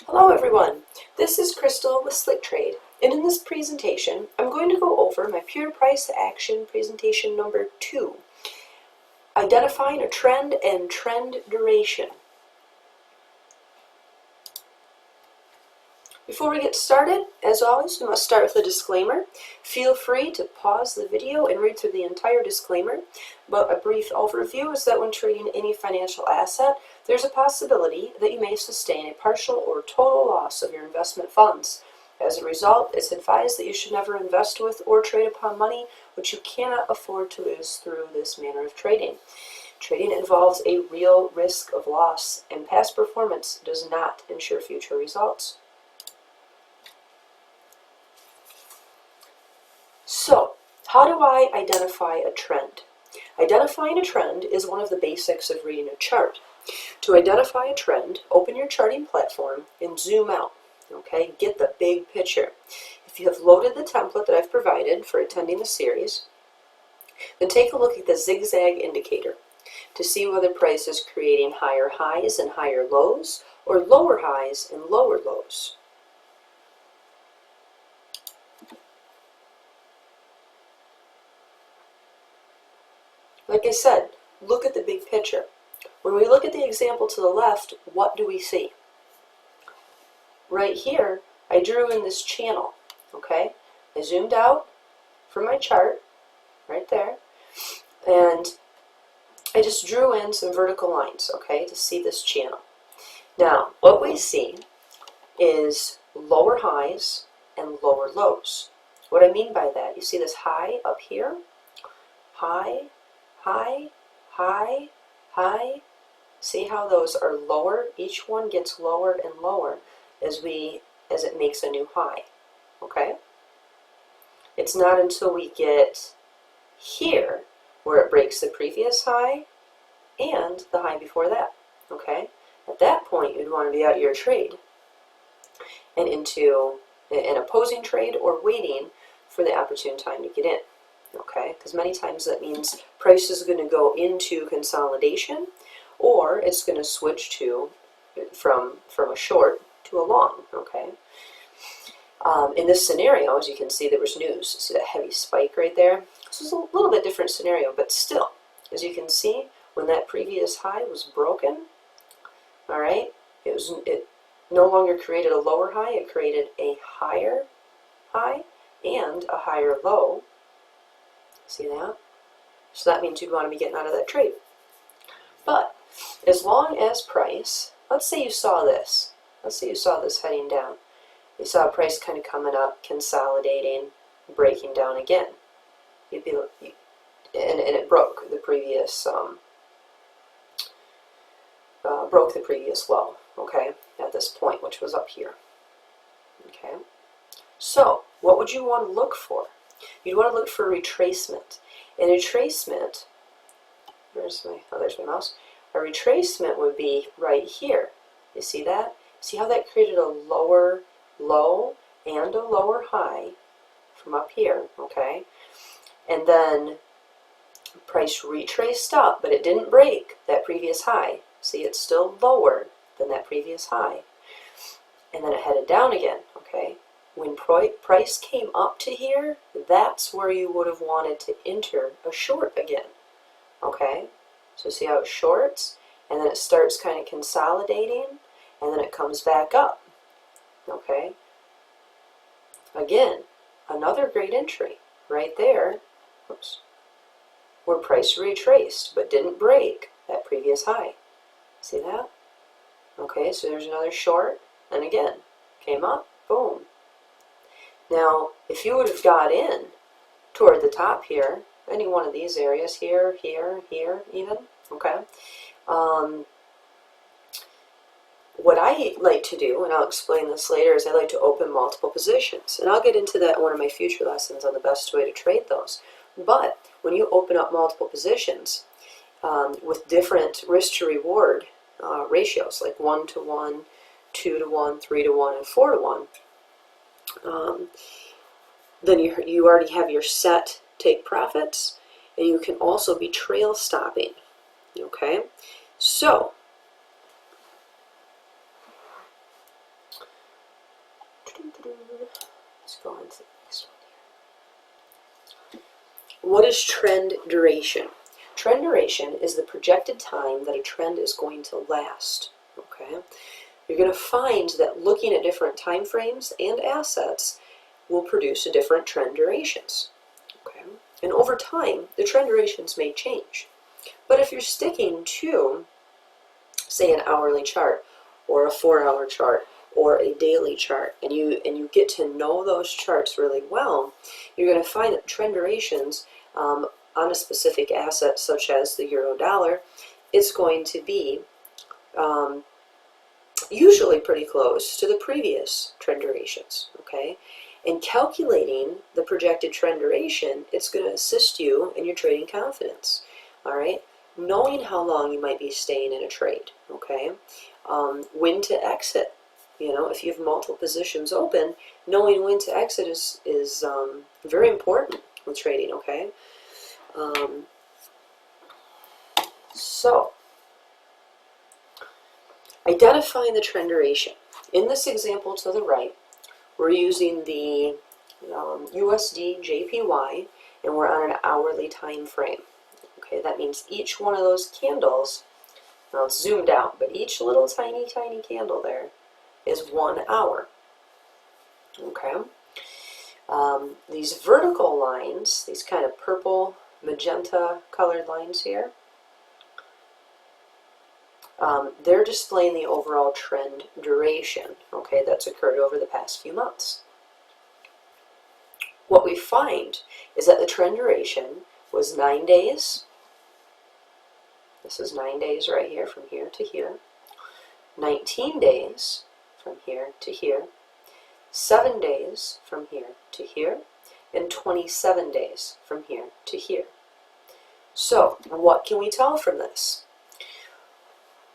Hello everyone, this is Crystal with Slick Trade, and in this presentation I'm going to go over my pure price action presentation number 2, identifying a trend and trend duration. Before we get started, as always, we must start with a disclaimer. Feel free to pause the video and read through the entire disclaimer, but a brief overview is that when trading any financial asset, there's a possibility that you may sustain a partial or total loss of your investment funds. As a result, it's advised that you should never invest with or trade upon money which you cannot afford to lose through this manner of trading. Trading involves a real risk of loss, and past performance does not ensure future results. So, how do I identify a trend? Identifying a trend is one of the basics of reading a chart. To identify a trend, open your charting platform and zoom out. Okay, get the big picture. If you have loaded the template that I've provided for attending the series, then take a look at the zigzag indicator to see whether price is creating higher highs and higher lows or lower highs and lower lows. Like I said, look at the big picture. When we look at the example to the left, what do we see? Right here, I drew in this channel, okay? I zoomed out from my chart, right there, and I just drew in some vertical lines, okay, to see this channel. Now, what we see is lower highs and lower lows. What I mean by that, you see this high up here, high, high, high, high. See how those are lower? Each one gets lower and lower as it makes a new high. Okay? It's not until we get here where it breaks the previous high and the high before that. Okay? At that point, you'd want to be out of your trade and into an opposing trade or waiting for the opportune time to get in. Okay, because many times that means price is going to go into consolidation, or it's going to switch to from a short to a long. Okay. In this scenario, as you can see, there was news. See that heavy spike right there? This is a little bit different scenario, but still, as you can see, when that previous high was broken, all right, it no longer created a lower high. It created a higher high and a higher low. See that? So that means you'd want to be getting out of that trade. But as long as price, let's say you saw this. Let's say you saw this heading down. You saw price kind of coming up, consolidating, breaking down again. And it broke the previous low. Okay, at this point, which was up here. Okay. So what would you want to look for? You'd want to look for retracement. And retracement, there's my mouse. A retracement would be right here. You see that? See how that created a lower low and a lower high from up here, okay? And then price retraced up, but it didn't break that previous high. See, it's still lower than that previous high. And then it headed down again, okay? When price came up to here, that's where you would have wanted to enter a short again, okay? So see how it shorts, and then it starts kind of consolidating, and then it comes back up, okay? Again, another great entry right there, oops, where price retraced but didn't break that previous high. See that? Okay, so there's another short, and again, came up, boom. Now, if you would have got in toward the top here, any one of these areas, here, here, here even, okay, what I like to do, and I'll explain this later, is I like to open multiple positions. And I'll get into that in one of my future lessons on the best way to trade those. But when you open up multiple positions with different risk to reward ratios, like 1 to 1, 2 to 1, 3 to 1, and 4 to 1, then you already have your set take profits, and you can also be trail stopping. Okay, so Let's go on to the next one here. What is trend duration? Trend duration is the projected time that a trend is going to last. Okay, you're going to find that looking at different time frames and assets will produce a different trend durations. Okay, and over time, the trend durations may change. But if you're sticking to, say, an hourly chart or a 4-hour chart or a daily chart, and you get to know those charts really well, you're going to find that trend durations on a specific asset, such as the euro dollar, it's going to be usually pretty close to the previous trend durations. Okay, and calculating the projected trend duration, it's going to assist you in your trading confidence. All right, knowing how long you might be staying in a trade. Okay, when to exit. You know, if you have multiple positions open, knowing when to exit is very important with trading. Okay, so identifying the trend duration. In this example to the right, we're using the USD JPY, and we're on an hourly time frame. Okay, that means each one of those candles, now it's zoomed out, but each little tiny candle there is 1 hour. Okay, these vertical lines, these kind of purple, magenta colored lines here, they're displaying the overall trend duration, okay, that's occurred over the past few months. What we find is that the trend duration was 9 days. This is 9 days right here, from here to here. 19 days from here to here. 7 days from here to here. And 27 days from here to here. So, what can we tell from this?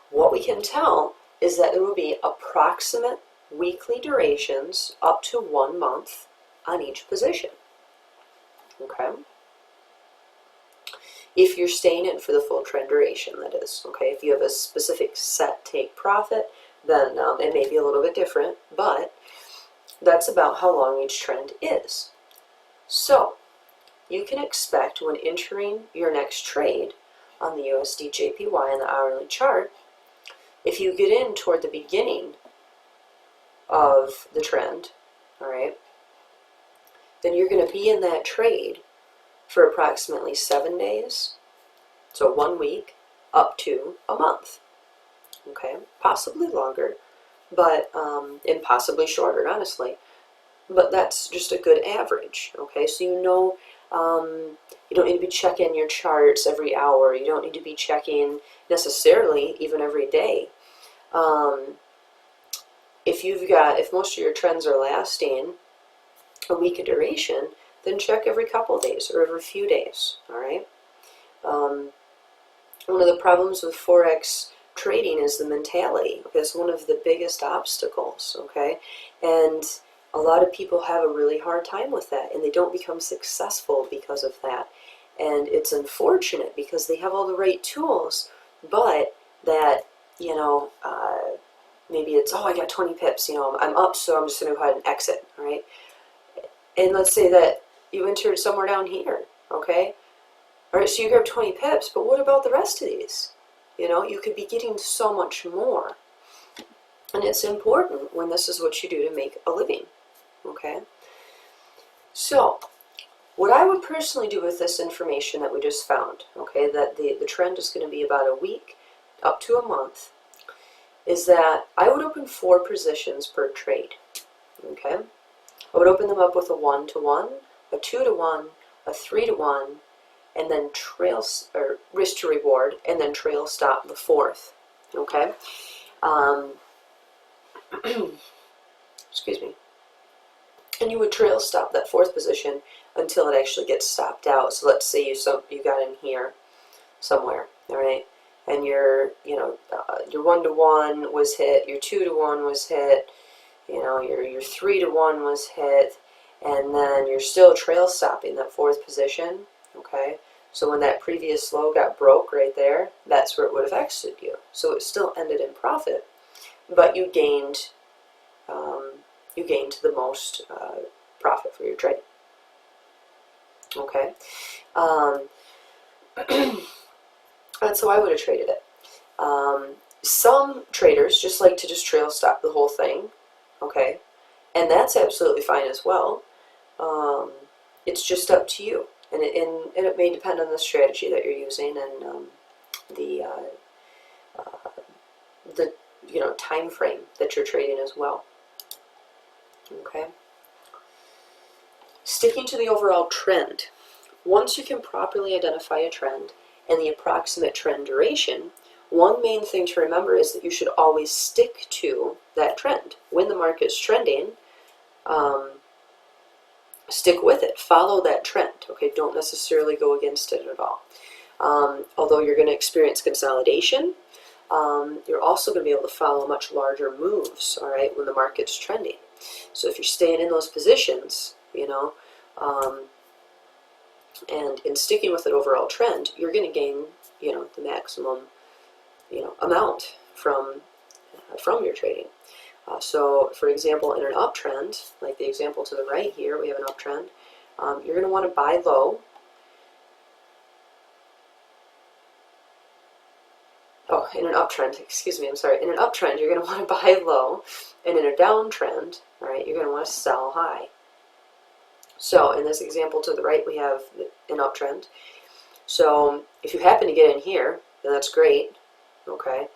What we can tell is that there will be approximate weekly durations up to 1 month on each position. Okay? If you're staying in for the full trend duration, that is. Okay? If you have a specific set take profit, then it may be a little bit different, but that's about how long each trend is. So, you can expect when entering your next trade on the USD JPY on the hourly chart, if you get in toward the beginning of the trend, all right, then you're going to be in that trade for approximately 7 days, so 1 week, up to a month. Okay, possibly longer, but and possibly shorter, honestly. But that's just a good average. Okay, so you know, you don't need to be checking your charts every hour. You don't need to be checking necessarily even every day. If most of your trends are lasting a week of duration, then check every couple of days or every few days. All right. One of the problems with Forex trading is the mentality. It's one of the biggest obstacles. Okay, and a lot of people have a really hard time with that, and they don't become successful because of that. And it's unfortunate because they have all the right tools, but that, you know, maybe it's, oh, I got 20 pips, you know, I'm up, so I'm just going to go ahead and exit, all right? And let's say that you entered somewhere down here, okay? All right, so you grabbed 20 pips, but what about the rest of these? You know, you could be getting so much more. And it's important when this is what you do to make a living, okay? So, what I would personally do with this information that we just found, okay, that the trend is going to be about a week up to a month, is that I would open 4 positions per trade, okay? I would open them up with a 1-to-1, a 2-to-1, a 3-to-1, and then risk to reward, and then trail stop the 4th, okay? Excuse me. And you would trail stop that 4th position until it actually gets stopped out. So let's say you got in here somewhere, all right? And your 1-to-1 was hit, your 2-to-1 was hit, you know, your 3-to-1 was hit, and then you're still trail stopping that 4th position, okay? So when that previous low got broke right there, that's where it would have exited you. So it still ended in profit, but you gained you gained the most profit for your trade. Okay, that's how I would have traded it. Some traders just like to just trail stop the whole thing, okay, and that's absolutely fine as well. It's just up to you, and it may depend on the strategy that you're using and the time frame that you're trading as well. Okay. Sticking to the overall trend. Once you can properly identify a trend and the approximate trend duration, one main thing to remember is that you should always stick to that trend. When the market's trending, stick with it. Follow that trend. Okay, don't necessarily go against it at all. Although you're going to experience consolidation, you're also going to be able to follow much larger moves, all right, when the market's trending. So if you're staying in those positions, and in sticking with an overall trend, you're going to gain, the maximum, amount from your trading. So, for example, in an uptrend, like the example to the right here, we have an uptrend. You're going to want to buy low. Oh, in an uptrend, excuse me, I'm sorry. In an uptrend, you're going to want to buy low, and in a downtrend, all right, you're going to want to sell high. So, in this example to the right, we have an uptrend. So, if you happen to get in here, then that's great, okay.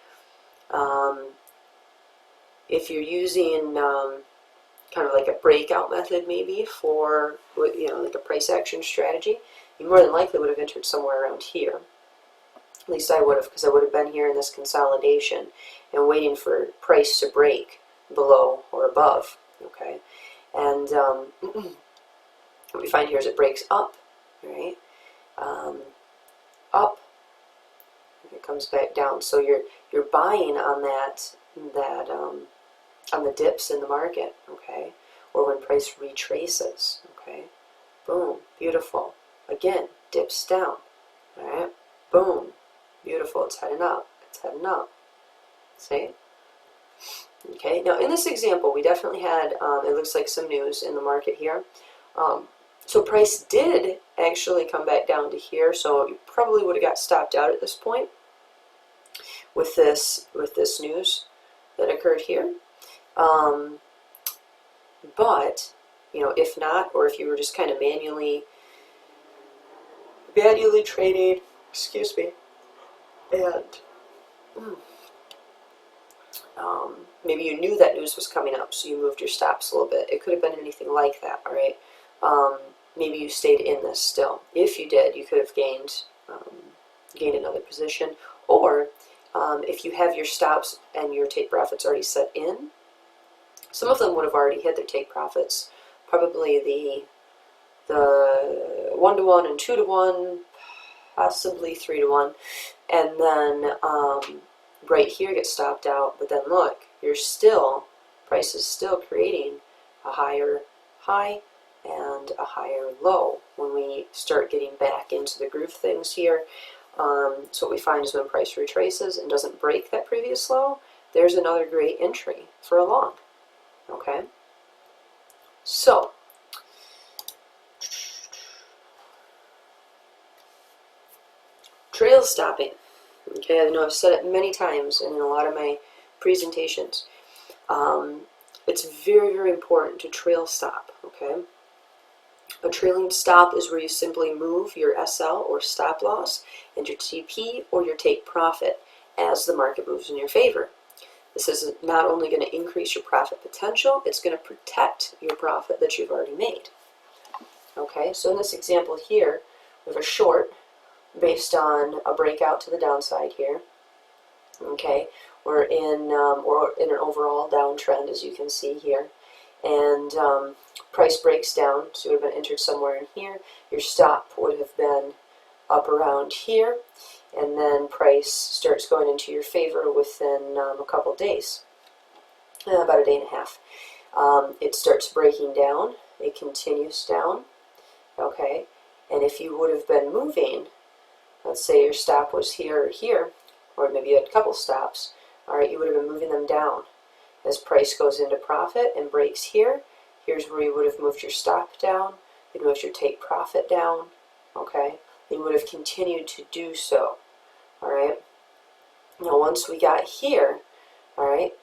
If you're using kind of like a breakout method maybe for, like a price action strategy, you more than likely would have entered somewhere around here. At least I would have, because I would have been here in this consolidation and waiting for price to break below or above, okay? And what we find here is it breaks up, right? Up, and it comes back down. So you're buying on that on the dips in the market, okay? Or when price retraces, okay? Boom, beautiful. Again, dips down, all right? Boom, beautiful. It's heading up. It's heading up. See? Okay. Now in this example, we definitely had it looks like some news in the market here. So price did actually come back down to here, so you probably would have got stopped out at this point with this news that occurred here. But if not, or if you were just kind of manually trading, excuse me, and maybe you knew that news was coming up, so you moved your stops a little bit. It could have been anything like that, all right? Maybe you stayed in this still. If you did, you could have gained another position. Or if you have your stops and your take profits already set in, some of them would have already hit their take profits. Probably the 1-to-1 and 2-to-1, possibly 3-to-1, and then right here gets stopped out. But then look, price is still creating a higher high and a higher low when we start getting back into the groove things here. So what we find is when price retraces and doesn't break that previous low, there's another great entry for a long. Okay, so trail stopping. Okay, I know I've said it many times and in a lot of my presentations. It's very, very important to trail stop. Okay, a trailing stop is where you simply move your SL or stop loss and your TP or your take profit as the market moves in your favor. This is not only going to increase your profit potential, it's going to protect your profit that you've already made. Okay, so in this example here, we have a short based on a breakout to the downside here. Okay, we're in an overall downtrend, as you can see here, and price breaks down, so you would have been entered somewhere in here. Your stop would have been up around here, and then price starts going into your favor within a couple days, about a day and a half. It starts breaking down, it continues down, okay, and if you would have been moving, let's say your stop was here or here, or maybe you had a couple stops, all right, you would have been moving them down, as price goes into profit and breaks here, here's where you would have moved your stop down, you'd moved your take profit down, okay? You would have continued to do so, all right? Now once we got here, all right,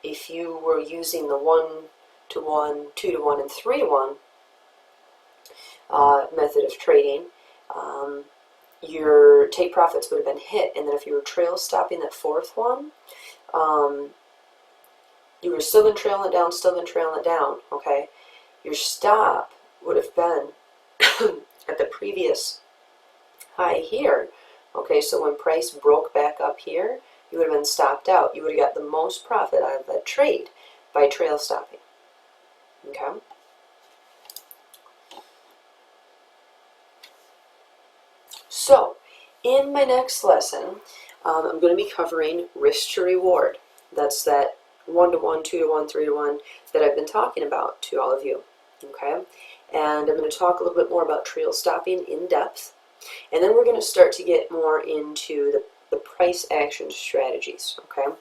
if you were using the 1-to-1, 2-to-1, and 3-to-1 method of trading, your take profits would have been hit, and then if you were trail stopping that fourth one, you were still been trailing it down, okay? Your stop would have been at the previous high here, okay? So when price broke back up here, you would have been stopped out. You would have got the most profit out of that trade by trail stopping, okay? So, in my next lesson, I'm going to be covering risk to reward. That's that 1-to-1, 2-to-1, 3-to-1 that I've been talking about to all of you, okay? And I'm going to talk a little bit more about trail stopping in depth. And then we're going to start to get more into the price action strategies, okay?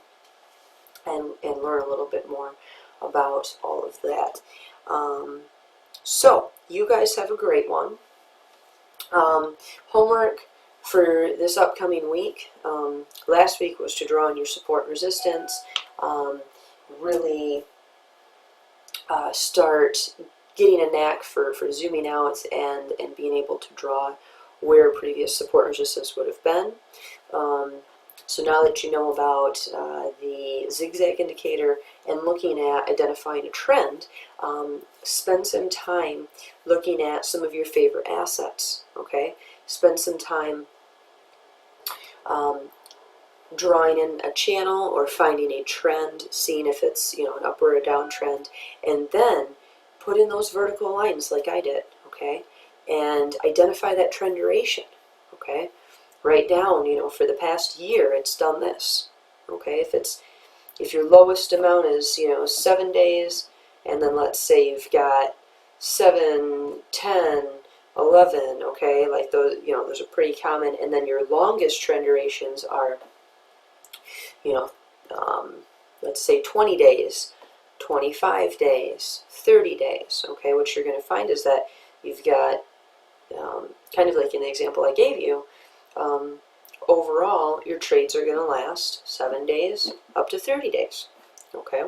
And learn a little bit more about all of that. So, you guys have a great one. Homework for this upcoming week, last week was to draw on your support and resistance, really start getting a knack for zooming out and being able to draw where previous support and resistance would have been. So now that you know about the zigzag indicator and looking at identifying a trend, spend some time looking at some of your favorite assets, okay? Spend some time drawing in a channel or finding a trend, seeing if it's, you know, an up or a down trend, and then put in those vertical lines like I did, okay? And identify that trend duration, okay? Write down, you know, for the past year it's done this, okay? If your lowest amount is, you know, 7 days, and then let's say you've got 7, 10, 11, okay? Like those, you know, those are pretty common. And then your longest trend durations are, you know, let's say 20 days, 25 days, 30 days, okay? What you're going to find is that you've got, kind of like in the example I gave you, overall, your trades are going to last 7 days up to 30 days, okay?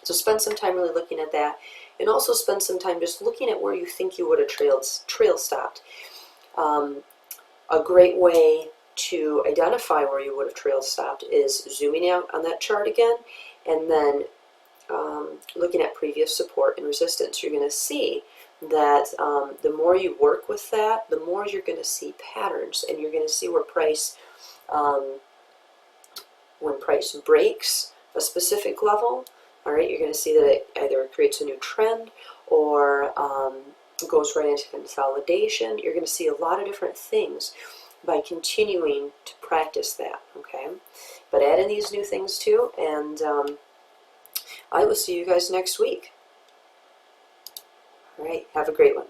So spend some time really looking at that, and also spend some time just looking at where you think you would have trail stopped. A great way to identify where you would have trail stopped is zooming out on that chart again, and then looking at previous support and resistance. You're going to see that the more you work with that, the more you're going to see patterns, and you're going to see where price, when price breaks a specific level, all right, you're going to see that it either creates a new trend or goes right into consolidation. You're going to see a lot of different things by continuing to practice that, okay? But add in these new things too, and I will see you guys next week. All right, have a great one.